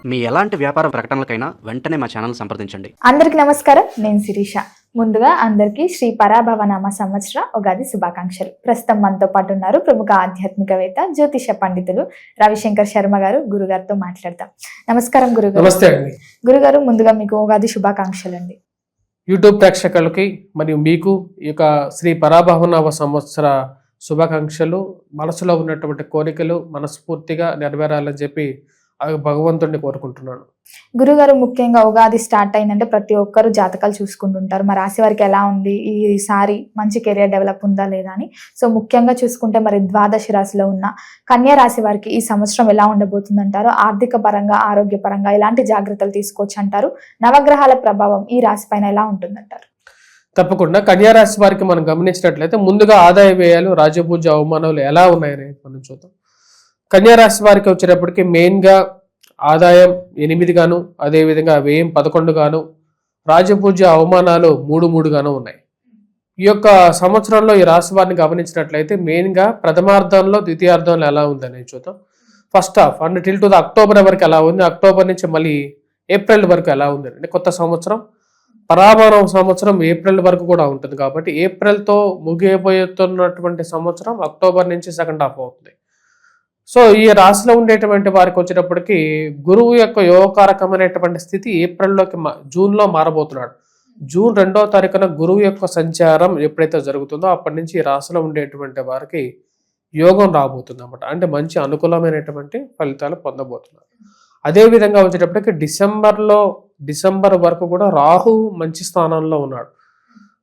మీ ఎలాంటి వ్యాపార ప్రకటనలకైనా వెంటనే మా ఛానల్ సంప్రదించండి. అందరికి నమస్కారం, నేను శిరీష. ముందుగా అందరికీ శ్రీ పరాభవనామ సంవత్సర ఉగాది శుభాకాంక్షలు. ప్రస్తుతం మనతో పాటు ఉన్నారు ప్రముఖ ఆధ్యాత్మికవేత్త, జ్యోతిష పండితులు రవిశంకర్ శర్మ గారు. గురుగారితో మాట్లాడతాం. నమస్కారం గురుగారు. నమస్తే అండి. గురుగారు, ముందుగా మీకు ఉగాది శుభాకాంక్షలు అండి. యూట్యూబ్ ప్రేక్షకులకి మరియు మీకు ఈ యొక్క శ్రీ పరాభవనామ సంవత్సర శుభాకాంక్షలు. మనసులో ఉన్నటువంటి కోరికలు మనస్ఫూర్తిగా నెరవేరాలని చెప్పి భగవంతుడిని కోరుకుంటున్నాను. గురుగారు, ముఖ్యంగా ఉగాది స్టార్ట్ అయిందంటే ప్రతి ఒక్కరు జాతకాలు చూసుకుంటుంటారు. మరి రాశి వారికి ఎలా ఉంది, ఈసారి మంచి కెరియర్ డెవలప్ ఉందా లేదా అని. సో ముఖ్యంగా చూసుకుంటే మరి ద్వాదశ రాశిలో ఉన్న కన్యా రాశి వారికి ఈ సంవత్సరం ఎలా ఉండబోతుంది అంటారు? ఆర్థిక పరంగా, ఆరోగ్య పరంగా ఎలాంటి జాగ్రత్తలు తీసుకోవచ్చు అంటారు? నవగ్రహాల ప్రభావం ఈ రాశి పైన ఎలా ఉంటుందంటారు? తప్పకుండా కన్యా రాశి వారికి మనం గమనించినట్లయితే ముందుగా ఆదాయ వ్యయాలు, రాజపూజ అవమానాలు ఎలా ఉన్నాయని మనం చూద్దాం. కన్యా రాశి వారికి వచ్చేటప్పటికి మెయిన్గా ఆదాయం 8 గాను, అదేవిధంగా వ్యయం 11 గాను, రాజపూజ అవమానాలు 3 గాను ఉన్నాయి. ఈ యొక్క సంవత్సరంలో ఈ రాశి వారిని గమనించినట్లయితే మెయిన్గా ప్రథమార్థంలో, ద్వితీయార్థంలో ఎలా ఉందని చూద్దాం. ఫస్ట్ హాఫ్ అంటే టిల్ టు ద అక్టోబర్ వరకు ఎలా ఉంది, అక్టోబర్ నుంచి మళ్ళీ ఏప్రిల్ వరకు ఎలా ఉంది అంటే కొత్త సంవత్సరం పరాభవనం సంవత్సరం ఏప్రిల్ వరకు కూడా ఉంటుంది. కాబట్టి ఏప్రిల్తో ముగియబోతున్నటువంటి సంవత్సరం అక్టోబర్ నుంచి సెకండ్ హాఫ్ అవుతుంది. సో ఈ రాశిలో ఉండేటువంటి వారికి వచ్చేటప్పటికి గురువు యొక్క యోగకారకమైనటువంటి స్థితి ఏప్రిల్లోకి జూన్లో మారబోతున్నాడు. జూన్ 2వ తారీఖున గురువు యొక్క సంచారం ఎప్పుడైతే జరుగుతుందో అప్పటి నుంచి ఈ రాశిలో ఉండేటువంటి వారికి యోగం రాబోతుంది అన్నమాట. అంటే మంచి అనుకూలమైనటువంటి ఫలితాలు పొందబోతున్నారు. అదేవిధంగా వచ్చేటప్పటికి డిసెంబర్ వరకు కూడా రాహు మంచి స్థానంలో ఉన్నాడు.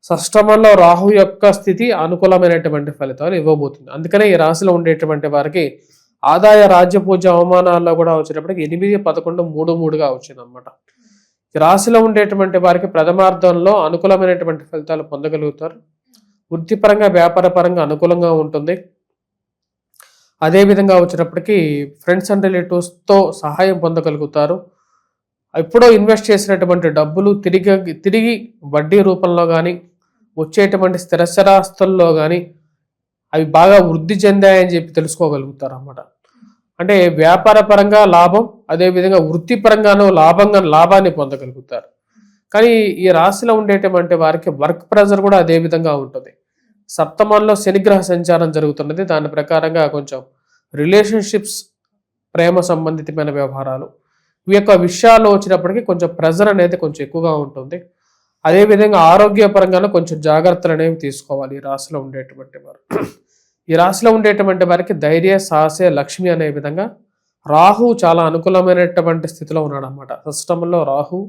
షష్టమంలో రాహు యొక్క స్థితి అనుకూలమైనటువంటి ఫలితాలు ఇవ్వబోతుంది. అందుకనే ఈ రాశిలో ఉండేటువంటి వారికి ఆదాయ, రాజ్యపూజ అవమానాల్లో కూడా వచ్చేటప్పటికి 8, 11, 3 వచ్చింది అనమాట. ఈ రాశిలో ఉండేటువంటి వారికి ప్రథమార్థంలో అనుకూలమైనటువంటి ఫలితాలు పొందగలుగుతారు. వృత్తిపరంగా, వ్యాపార పరంగా అనుకూలంగా ఉంటుంది. అదేవిధంగా వచ్చేటప్పటికి ఫ్రెండ్స్ అండ్ రిలేటివ్స్తో సహాయం పొందగలుగుతారు. ఎప్పుడో ఇన్వెస్ట్ చేసినటువంటి డబ్బులు తిరిగి వడ్డీ రూపంలో కానీ, వచ్చేటువంటి స్థిరచరాస్తుల్లో కానీ అవి బాగా వృద్ధి చెందాయని చెప్పి తెలుసుకోగలుగుతారు అన్నమాట. అంటే వ్యాపార పరంగా లాభం, అదేవిధంగా వృత్తిపరంగానూ లాభాన్ని పొందగలుగుతారు. కానీ ఈ రాశిలో ఉండేటువంటి వారికి వర్క్ ప్రెజర్ కూడా అదే విధంగా ఉంటుంది. సప్తమంలో శనిగ్రహ సంచారం జరుగుతున్నది. దాని ప్రకారంగా కొంచెం రిలేషన్షిప్స్, ప్రేమ సంబంధితమైన వ్యవహారాలు, ఈ యొక్క విషయాల్లో వచ్చినప్పటికీ కొంచెం ప్రెజర్ అనేది కొంచెం ఎక్కువగా ఉంటుంది. అదేవిధంగా ఆరోగ్యపరంగానూ కొంచెం జాగ్రత్తలు అనేవి తీసుకోవాలి ఈ రాశిలో ఉండేటువంటి వారు. ఈ రాశిలో ఉండేటువంటి వారికి ధైర్య, సాహస, లక్ష్మి అనే విధంగా రాహు చాలా అనుకూలమైనటువంటి స్థితిలో ఉన్నాడు అన్నమాట. షష్టమంలో రాహు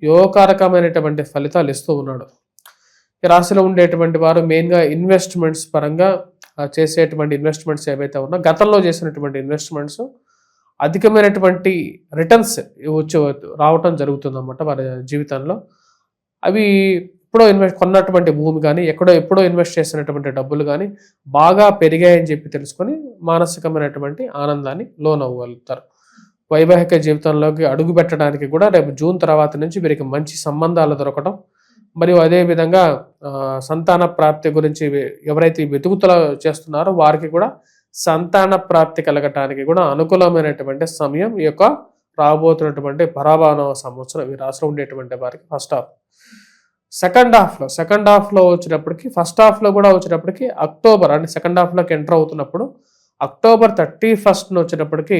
యోగకారకమైనటువంటి ఫలితాలు ఇస్తూ ఉన్నాడు. ఈ రాశిలో ఉండేటువంటి వారు మెయిన్గా ఇన్వెస్ట్మెంట్స్ పరంగా చేసేటువంటి ఇన్వెస్ట్మెంట్స్ ఏవైతే ఉన్నా, గతంలో చేసినటువంటి ఇన్వెస్ట్మెంట్స్ అధికమైనటువంటి రిటర్న్స్ రావటం జరుగుతుంది అన్నమాట వారి జీవితంలో. అవి కొన్నటువంటి భూమి కానీ, ఎప్పుడో ఇన్వెస్ట్ చేసినటువంటి డబ్బులు కానీ బాగా పెరిగాయని చెప్పి తెలుసుకొని మానసికమైనటువంటి ఆనందాన్ని లోనవ్వగలుగుతారు. వైవాహిక జీవితంలోకి అడుగు పెట్టడానికి కూడా రేపు జూన్ తర్వాత నుంచి వీరికి మంచి సంబంధాలు దొరకడం, మరియు అదేవిధంగా సంతాన ప్రాప్తి గురించి ఎవరైతే వెతుకుతల చేస్తున్నారో వారికి కూడా సంతాన ప్రాప్తి కలగటానికి కూడా అనుకూలమైనటువంటి సమయం ఈ యొక్క రాబోతున్నటువంటి పరాభవన సంవత్సరం ఈ రాశిలో ఉండేటువంటి వారికి ఫస్ట్ హాఫ్. సెకండ్ హాఫ్లో వచ్చినప్పటికీ, ఫస్ట్ హాఫ్లో కూడా వచ్చినప్పటికీ అక్టోబర్ అంటే సెకండ్ హాఫ్లోకి ఎంటర్ అవుతున్నప్పుడు అక్టోబర్ 31 వచ్చేటప్పటికి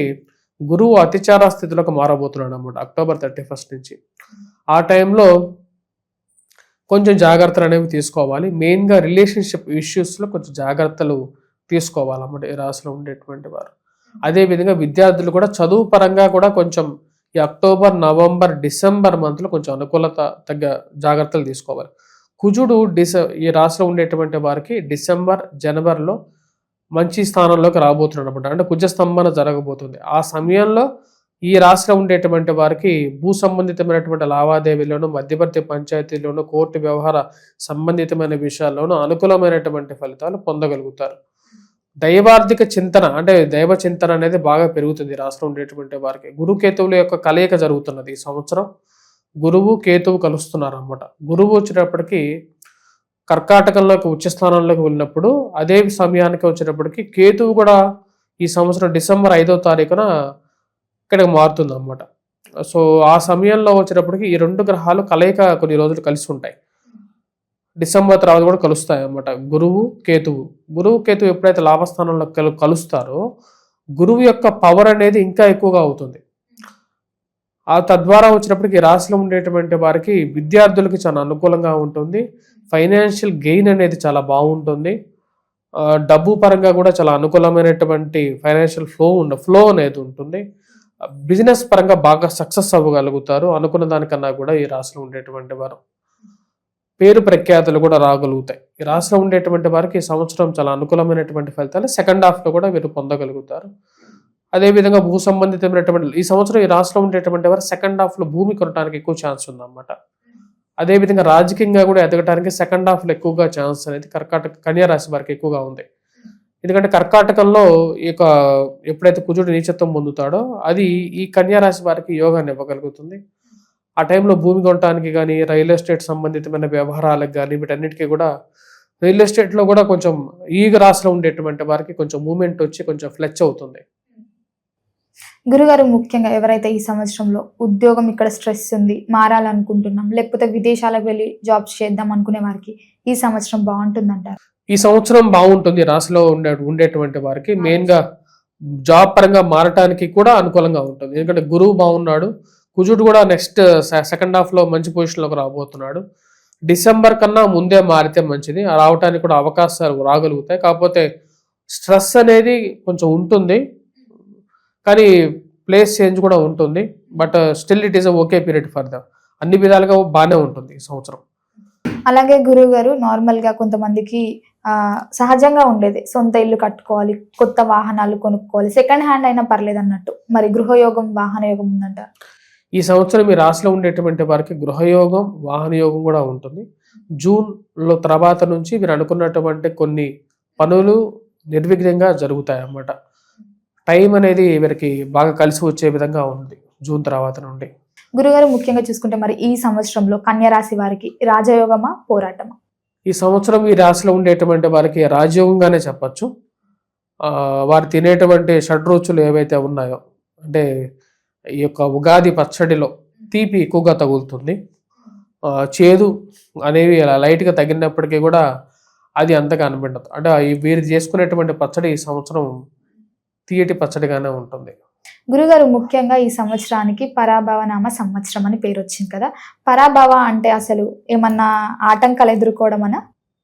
గురువు అతిచార స్థితిలోకి మారబోతున్నాడు అన్నమాట. అక్టోబర్ 31 నుంచి ఆ టైంలో కొంచెం జాగ్రత్తలు అనేవి తీసుకోవాలి. మెయిన్గా రిలేషన్షిప్ ఇష్యూస్లో కొంచెం జాగ్రత్తలు తీసుకోవాలన్నమాట ఈ రాశిలో ఉండేటువంటి వారు. అదేవిధంగా విద్యార్థులు కూడా చదువు పరంగా కూడా కొంచెం ఈ అక్టోబర్, నవంబర్, డిసెంబర్ మంత్లో కొంచెం అనుకూలత తగ్గ జాగ్రత్తలు తీసుకోవాలి. కుజుడు ఈ రాశిలో ఉండేటువంటి వారికి డిసెంబర్, జనవరిలో మంచి స్థానంలోకి రాబోతున్నాడు అనమాట. అంటే కుజ స్తంభన జరగబోతుంది. ఆ సమయంలో ఈ రాశిలో ఉండేటువంటి వారికి భూ సంబంధితమైనటువంటి లావాదేవీలోను, మధ్యవర్తి పంచాయతీలోను, కోర్టు వ్యవహార సంబంధితమైన విషయాల్లోనూ అనుకూలమైనటువంటి ఫలితాలు పొందగలుగుతారు. దైవార్థిక చింతన అంటే దైవ చింతన అనేది బాగా పెరుగుతుంది రాశిలో ఉండేటువంటి వారికి. గురుకేతువుల యొక్క కలయిక జరుగుతున్నది ఈ సంవత్సరం. గురువు, కేతువు కలుస్తున్నారు అన్నమాట. గురువు వచ్చేటప్పటికి కర్కాటకంలోకి ఉచ్చస్థానంలోకి వెళ్ళినప్పుడు, అదే సమయానికి వచ్చేటప్పటికి కేతువు కూడా ఈ సంవత్సరం డిసెంబర్ 5వ తారీఖున ఇక్కడికి మారుతుంది అన్నమాట. సో ఆ సమయంలో వచ్చేటప్పటికి ఈ 2 గ్రహాలు కలయిక కొన్ని రోజులు కలిసి ఉంటాయి. డిసెంబర్ తర్వాత కూడా కలుస్తాయి అన్నమాట. గురువు కేతువు ఎప్పుడైతే లాభస్థానంలో కలుస్తారో గురువు యొక్క పవర్ అనేది ఇంకా ఎక్కువగా అవుతుంది. ఆ తద్వారా వచ్చినప్పటికీ రాశిలో ఉండేటువంటి వారికి విద్యార్థులకి చాలా అనుకూలంగా ఉంటుంది. ఫైనాన్షియల్ గెయిన్ అనేది చాలా బాగుంటుంది. డబ్బు పరంగా కూడా చాలా అనుకూలమైనటువంటి ఫైనాన్షియల్ ఫ్లో అనేది ఉంటుంది. బిజినెస్ పరంగా బాగా సక్సెస్ అవ్వగలుగుతారు. అనుకున్న దానికన్నా కూడా ఈ రాశిలో ఉండేటువంటి వారు పేరు ప్రఖ్యాతులు కూడా రాగలుగుతాయి. ఈ రాశిలో ఉండేటువంటి వారికి ఈ సంవత్సరం చాలా అనుకూలమైనటువంటి ఫలితాలు సెకండ్ హాఫ్లో కూడా వీరు పొందగలుగుతారు. అదేవిధంగా భూ సంబంధితమైనటువంటి ఈ సంవత్సరం ఈ రాశిలో ఉండేటువంటి వారు సెకండ్ హాఫ్లో భూమి కొనడానికి ఎక్కువ ఛాన్స్ ఉందన్నమాట. అదేవిధంగా రాజకీయంగా కూడా ఎదగడానికి సెకండ్ హాఫ్లో ఎక్కువగా ఛాన్స్ అనేది కన్యా రాశి వారికి ఎక్కువగా ఉంది. ఎందుకంటే కర్కాటకంలో ఈ యొక్క ఎప్పుడైతే కుజుడు నీచత్వం పొందుతాడో అది ఈ కన్యా రాశి వారికి యోగాన్ని ఇవ్వగలుగుతుంది. ఆ టైంలో భూమి కొనడానికి కానీ రియల్ ఎస్టేట్ సంబంధితమైన వ్యవహారాలకు కానీ వీటన్నిటికీ కూడా రియల్ ఎస్టేట్లో కూడా కొంచెం ఈ రాశిలో ఉండేటువంటి వారికి కొంచెం మూమెంట్ వచ్చి కొంచెం ఫ్లెచ్ అవుతుంది. గురుగారు, ముఖ్యంగా ఎవరైతే ఈ సంవత్సరంలో ఉద్యోగం ఇక్కడ స్ట్రెస్ ఉంది, మారాలనుకుంటున్నాం, లేకపోతే విదేశాలకు వెళ్ళి జాబ్స్ చేద్దాం అనుకునే వారికి ఈ సంవత్సరం బాగుంటుందంటారు? ఈ సంవత్సరం బాగుంటుంది. రాశిలో ఉండేటువంటి వారికి మెయిన్గా జాబ్ పరంగా మారటానికి కూడా అనుకూలంగా ఉంటుంది. ఎందుకంటే గురువు బాగున్నాడు, కుజుడు కూడా నెక్స్ట్ సెకండ్ హాఫ్లో మంచి పొజిషన్లోకి రాబోతున్నాడు. డిసెంబర్ కన్నా ముందే మారితే మంచిది. రావడానికి కూడా అవకాశాలు రాగలుగుతాయి. కాకపోతే స్ట్రెస్ అనేది కొంచెం ఉంటుంది, కానీ ప్లేస్ చేంజ్ కూడా ఉంటుంది. But still it is okay period for them. అన్ని విధాలుగా బాగానే ఉంటుంది ఈ సంవత్సరం. అలాగే గురువు గారు, నార్మల్గా కొంతమందికి సహజంగా ఉండేది సొంత ఇల్లు కట్టుకోవాలి, కొత్త వాహనాలు కొనుక్కోవాలి, సెకండ్ హ్యాండ్ అయినా పర్లేదు అన్నట్టు. మరి గృహయోగం, వాహన యోగం ఉందంట. ఈ సంవత్సరం ఈ రాశిలో ఉండేటువంటి వారికి గృహయోగం, వాహన యోగం కూడా ఉంటుంది. జూన్లో తర్వాత నుంచి మీరు అనుకున్నటువంటి కొన్ని పనులు నిర్విఘ్నంగా జరుగుతాయి అన్నమాట. టైం అనేది వీరికి బాగా కలిసి వచ్చే విధంగా ఉంది జూన్ తర్వాత నుండి. గురుగారు, ముఖ్యంగా చూసుకుంటే మరి ఈ సంవత్సరంలో కన్యా రాశి వారికి రాజయోగమా, పోరాటమా? ఈ సంవత్సరం ఈ రాశిలో ఉండేటువంటి వారికి రాజయోగంగానే చెప్పచ్చు. వారు తినేటువంటి షడ్రుచులు ఏవైతే ఉన్నాయో, అంటే ఈ యొక్క ఉగాది పచ్చడిలో తీపి ఎక్కువగా తగులుతుంది. చేదు అనేవి లైట్గా తగినప్పటికీ కూడా అది అంతగా అనిపించదు. అంటే వీరు చేసుకునేటువంటి పచ్చడి ఈ సంవత్సరం తీయటి పచ్చడిగానే ఉంటుంది. గురుగారు, ముఖ్యంగా ఈ సంవత్సరానికి పరాభవనామ సంవత్సరం అని పేరు వచ్చింది కదా. పరాభవ అంటే అసలు ఏమన్నా ఆటంకాలు ఎదుర్కోవడం అనా?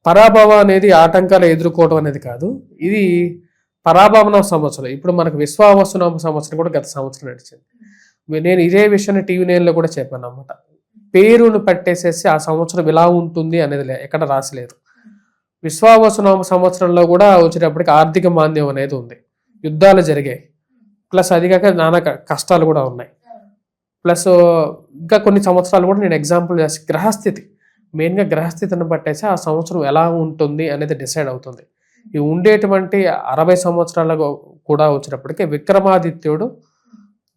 పరాభవ అనేది ఆటంకాలు ఎదుర్కోవడం అనేది కాదు, ఇది పరాభవన సంవత్సరం. ఇప్పుడు మనకు విశ్వావసునామ సంవత్సరం కూడా గత సంవత్సరం నడిచింది. నేను ఇదే విషయాన్ని టీవీ నైన్లో కూడా చెప్పాను అన్నమాట. పేరును పట్టేసేసి ఆ సంవత్సరం ఇలా ఉంటుంది అనేది ఎక్కడ రాసలేదు. విశ్వావసునామ సంవత్సరంలో కూడా వచ్చేటప్పటికి ఆర్థిక మాంద్యం అనేది ఉంది, యుద్ధాలు జరిగాయి, ప్లస్ అది కాక నానా కష్టాలు కూడా ఉన్నాయి. ప్లస్ ఇంకా కొన్ని సంవత్సరాలు కూడా నేను ఎగ్జాంపుల్ చేసి గ్రహస్థితి, మెయిన్గా గ్రహస్థితిని బట్టేసి ఆ సంవత్సరం ఎలా ఉంటుంది అనేది డిసైడ్ అవుతుంది. ఈ ఉండేటువంటి 60 సంవత్సరాలకు కూడా వచ్చినప్పటికీ విక్రమాదిత్యుడు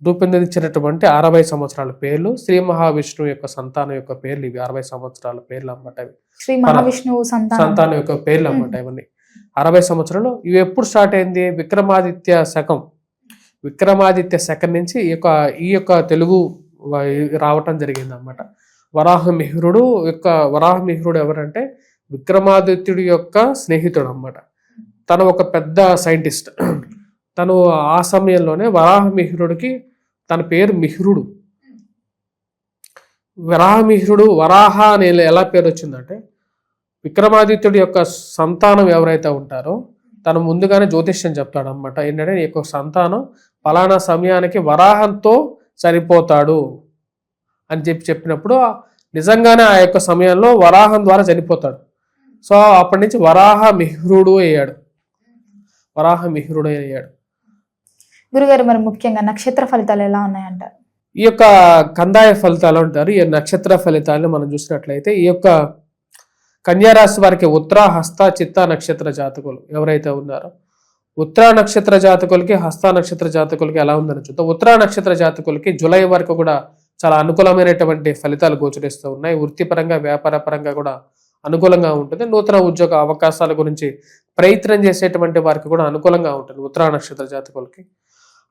రూపొందించినటువంటి 60 సంవత్సరాల పేర్లు, శ్రీ మహావిష్ణువు యొక్క సంతానం యొక్క పేర్లు ఇవి 60 సంవత్సరాల పేర్లు అన్నమాట. శ్రీ మహావిష్ణువు సంతానం యొక్క పేర్లు అన్నమాట ఇవన్నీ 60 సంవత్సరాలు. ఇవి ఎప్పుడు స్టార్ట్ అయింది? విక్రమాదిత్య శకం నుంచి ఈ యొక్క తెలుగు రావటం జరిగింది అన్నమాట. వరాహమిహిరుడు ఎవరంటే విక్రమాదిత్యుడి యొక్క స్నేహితుడు అన్నమాట. తను ఒక పెద్ద సైంటిస్ట్. తను ఆ సమయంలోనే వరాహమిహిరుడికి తన పేరు మిహిరుడు. వరాహ అనే ఎలా పేరు వచ్చిందంటే విక్రమాదిత్యుడి యొక్క సంతానం ఎవరైతే ఉంటారో తను ముందుగానే జ్యోతిష్యం చెప్తాడు అనమాట. ఏంటంటే ఈ యొక్క సంతానం ఫలానా సమయానికి వరాహంతో చనిపోతాడు అని చెప్పినప్పుడు నిజంగానే ఆ యొక్క సమయంలో వరాహం ద్వారా చనిపోతాడు. సో అప్పటి నుంచి వరాహమిహిరుడు అయ్యాడు. గురుగారు, మరి ముఖ్యంగా నక్షత్ర ఫలితాలు ఎలా ఉన్నాయంటారు? ఈ యొక్క కందాయ ఫలితాలు అంటారు. ఈ నక్షత్ర ఫలితాలను మనం చూసినట్లయితే ఈ యొక్క కన్యా రాశి వారికి ఉత్తర, హస్త, చిత్త నక్షత్ర జాతకులు ఎవరైతే ఉన్నారో ఉత్తర నక్షత్ర జాతకులకి, హస్త నక్షత్ర జాతకులకి ఎలా ఉందని చూద్దాం. ఉత్తర నక్షత్ర జాతకులకి జూలై వరకు కూడా చాలా అనుకూలమైనటువంటి ఫలితాలు గోచరిస్తూ ఉన్నాయి. వృత్తిపరంగా, వ్యాపార పరంగా కూడా అనుకూలంగా ఉంటుంది. నూతన ఉద్యోగ అవకాశాల గురించి ప్రయత్నం చేసేటువంటి వారికి కూడా అనుకూలంగా ఉంటుంది ఉత్తర నక్షత్ర జాతకులకి.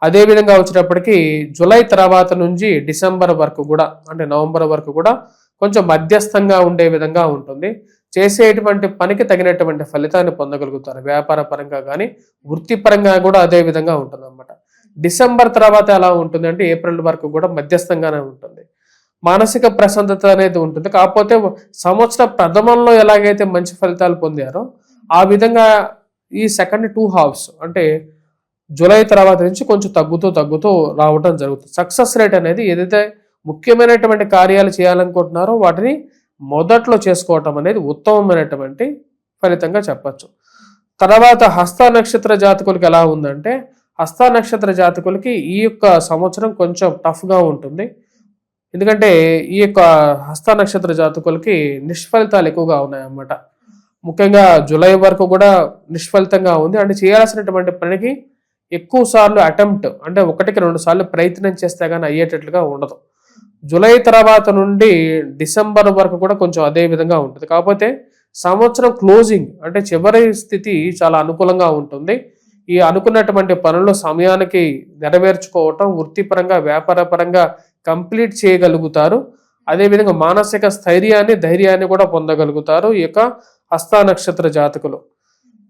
అదేవిధంగా వచ్చేటప్పటికి జూలై తర్వాత నుంచి డిసెంబర్ వరకు కూడా, అంటే నవంబర్ వరకు కూడా కొంచెం మధ్యస్థంగా ఉండే విధంగా ఉంటుంది. చేసేటువంటి పనికి తగినటువంటి ఫలితాన్ని పొందగలుగుతారు. వ్యాపార పరంగా కానీ వృత్తిపరంగా కూడా అదే విధంగా ఉంటుంది అన్నమాట. డిసెంబర్ తర్వాత ఎలా ఉంటుంది అంటే ఏప్రిల్ వరకు కూడా మధ్యస్థంగానే ఉంటుంది. మానసిక ప్రశాంతత అనేది ఉంటుంది. కాకపోతే సంవత్సర ప్రథమంలో ఎలాగైతే మంచి ఫలితాలు పొందారో ఆ విధంగా ఈ సెకండ్ 2 హాఫ్స్ అంటే జూలై తర్వాత నుంచి కొంచెం తగ్గుతూ రావడం జరుగుతుంది. సక్సెస్ రేట్ అనేది ఏదైతే ముఖ్యమైనటువంటి కార్యాలు చేయాలనుకుంటున్నారో వాటిని మొదట్లో చేసుకోవటం అనేది ఉత్తమమైనటువంటి ఫలితంగా చెప్పచ్చు. తర్వాత హస్త నక్షత్ర జాతకులకి ఎలా ఉందంటే, హస్త నక్షత్ర జాతకులకి ఈ యొక్క సంవత్సరం కొంచెం టఫ్గా ఉంటుంది. ఎందుకంటే ఈ యొక్క హస్త నక్షత్ర జాతకులకి నిష్ఫలితాలు ఎక్కువగా ఉన్నాయన్నమాట. ముఖ్యంగా జూలై వరకు కూడా నిష్ఫలితంగా ఉంది. అంటే చేయాల్సినటువంటి పనికి ఎక్కువ సార్లు అటెంప్ట్, అంటే 1-2 సార్లు ప్రయత్నం చేస్తే కానీ అయ్యేటట్లుగా ఉండదు. జూలై తర్వాత నుండి డిసెంబర్ వరకు కూడా కొంచెం అదే విధంగా ఉంటుంది. కాకపోతే సంవత్సరం క్లోజింగ్ అంటే చివరి స్థితి చాలా అనుకూలంగా ఉంటుంది. ఈ అనుకున్నటువంటి పనులు సమయానికి నెరవేర్చుకోవటం, వృత్తిపరంగా వ్యాపారపరంగా కంప్లీట్ చేయగలుగుతారు. అదేవిధంగా మానసిక స్థైర్యాన్ని ధైర్యాన్ని కూడా పొందగలుగుతారు ఈ యొక్క హస్త నక్షత్ర జాతకులు.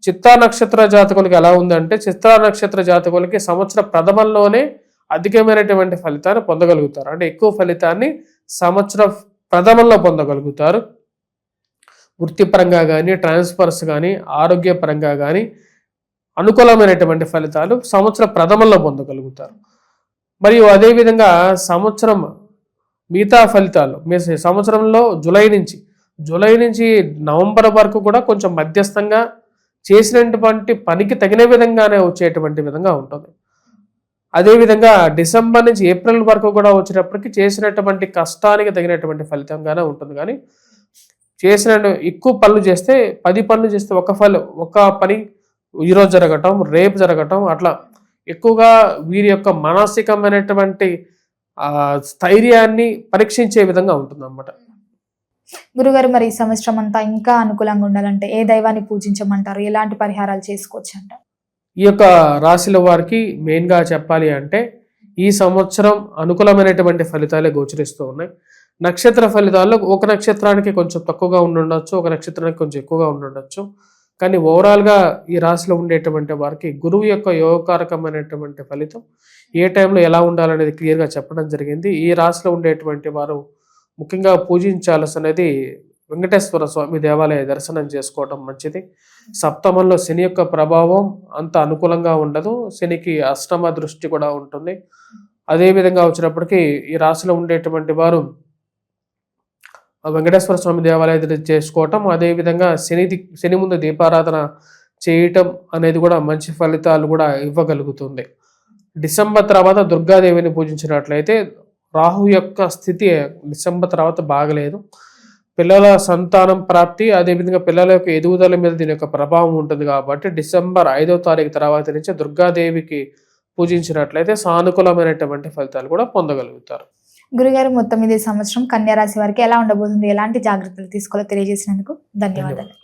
చిత్తా నక్షత్ర జాతకులకి ఎలా ఉందంటే, చిత్తా నక్షత్ర జాతకులకి సంవత్సర ప్రథమంలోనే అధికమైనటువంటి ఫలితాన్ని పొందగలుగుతారు. అంటే ఎక్కువ ఫలితాన్ని సంవత్సర ప్రథమంలో పొందగలుగుతారు. వృత్తిపరంగా కానీ ట్రాన్స్ఫర్స్ కానీ ఆరోగ్యపరంగా కానీ అనుకూలమైనటువంటి ఫలితాలు సంవత్సర ప్రథమంలో పొందగలుగుతారు. మరియు అదేవిధంగా సంవత్సరం మిగతా ఫలితాలు మీ సంవత్సరంలో జూలై నుంచి నవంబర్ వరకు కూడా కొంచెం మధ్యస్థంగా చేసినటువంటి పనికి తగిన విధంగానే వచ్చేటువంటి విధంగా ఉంటుంది. అదేవిధంగా డిసెంబర్ నుంచి ఏప్రిల్ వరకు కూడా వచ్చేటప్పటికి చేసినటువంటి కష్టానికి తగినటువంటి ఫలితంగానే ఉంటుంది. కానీ చేసిన ఎక్కువ పనులు చేస్తే 10 పనులు చేస్తే ఒక పని ఈరోజు జరగటం, రేపు జరగటం, అట్లా ఎక్కువగా వీరి యొక్క మానసికమైనటువంటి స్థైర్యాన్ని పరీక్షించే విధంగా ఉంటుంది అన్నమాట. గురుగారు, మరి ఈ సంవత్సరం అంతా ఇంకా అనుకూలంగా ఉండాలంటే ఏ దైవాన్ని పూజించమంటారు? ఎలాంటి పరిహారాలు చేసుకోవచ్చు అంటారు? ఈ యొక్క రాశుల వారికి మెయిన్గా చెప్పాలి అంటే ఈ సంవత్సరం అనుకూలమైనటువంటి ఫలితాలే గోచరిస్తూ ఉన్నాయి. నక్షత్ర ఫలితాల్లో ఒక నక్షత్రానికి కొంచెం తక్కువగా ఉండుండొచ్చు, ఒక నక్షత్రానికి కొంచెం ఎక్కువగా ఉండుండొచ్చు. కానీ ఓవరాల్గా ఈ రాశిలో ఉండేటువంటి వారికి గురువు యొక్క యోగకారకమైనటువంటి ఫలితం ఏ టైంలో ఎలా ఉండాలనేది క్లియర్గా చెప్పడం జరిగింది. ఈ రాశిలో ఉండేటువంటి వారు ముఖ్యంగా పూజించాల్సినది వెంకటేశ్వర స్వామి దేవాలయ దర్శనం చేసుకోవడం మంచిది. సప్తమంలో శని యొక్క ప్రభావం అంత అనుకూలంగా ఉండదు. శనికి అష్టమ దృష్టి కూడా ఉంటుంది. అదేవిధంగా వచ్చినప్పటికీ ఈ రాశిలో ఉండేటువంటి వారు వెంకటేశ్వర స్వామి దేవాలయ చేసుకోవటం, అదేవిధంగా శని ముందు దీపారాధన చేయటం అనేది కూడా మంచి ఫలితాలు కూడా ఇవ్వగలుగుతుంది. డిసెంబర్ తర్వాత దుర్గాదేవిని పూజించినట్లయితే రాహు యొక్క స్థితి డిసెంబర్ తర్వాత బాగలేదు. పిల్లల సంతానం ప్రాప్తి, అదేవిధంగా పిల్లల యొక్క ఎదుగుదల మీద దీని యొక్క ప్రభావం ఉంటుంది. కాబట్టి డిసెంబర్ 5వ తారీఖు తర్వాత నుంచి దుర్గాదేవికి పూజించినట్లయితే సానుకూలమైనటువంటి ఫలితాలు కూడా పొందగలుగుతారు. గురుగారు, మొత్తం ఇది సంవత్సరం కన్యా రాశి వారికి ఎలా ఉండబోతుంది, ఎలాంటి జాగ్రత్తలు తీసుకోవాలో తెలియజేసినందుకు ధన్యవాదాలు.